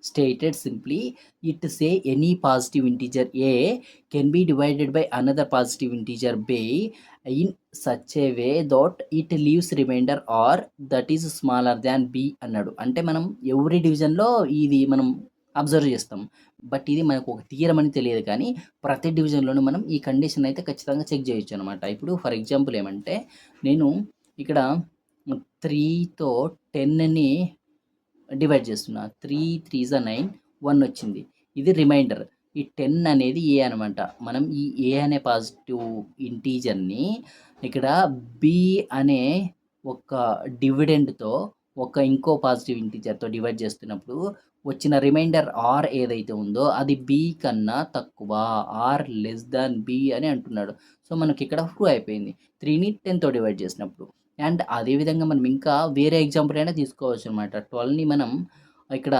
Stated simply it say any positive integer A can be divided by another positive integer B in such a way that it leaves remainder R that is smaller than B అన్నాడు. అంటే మనం every డివిజన్లో ఇది మనం observe చేస్తాం. But ఇది మనకు ఒక థియరం అని తెలియదు, కానీ ప్రతి డివిజన్లోనూ మనం ఈ కండిషన్ అయితే ఖచ్చితంగా చెక్ చేయొచ్చు అనమాట. ఇప్పుడు ఫర్ ఎగ్జాంపుల్ ఏమంటే, నేను ఇక్కడ 3తో 10ని డివైడ్ చేస్తున్నా. 3 3 జా 9, 1 వచ్చింది. ఇది రిమైండర్. ఈ 10 అనేది ఏ అనమాట. మనం ఈ ఏ అనే పాజిటివ్ ఇంటీజర్ని ఇక్కడ బి అనే ఒక డివిడెండ్తో ఇంకో పాజిటివ్ ఇంటీజర్తో డివైడ్ చేస్తున్నప్పుడు వచ్చిన రిమైండర్ ఆర్ ఏదైతే ఉందో అది బి కన్నా తక్కువ, ఆర్ లెస్ దాన్ బి అని అంటున్నాడు. సో మనకి ఇక్కడ ప్రూవ్ అయిపోయింది 3ని 10తో డివైడ్ చేసినప్పుడు. అండ్ అదేవిధంగా మనం ఇంకా వేరే ఎగ్జాంపుల్ అయినా తీసుకోవచ్చు అనమాట. 12ని మనం ఇక్కడ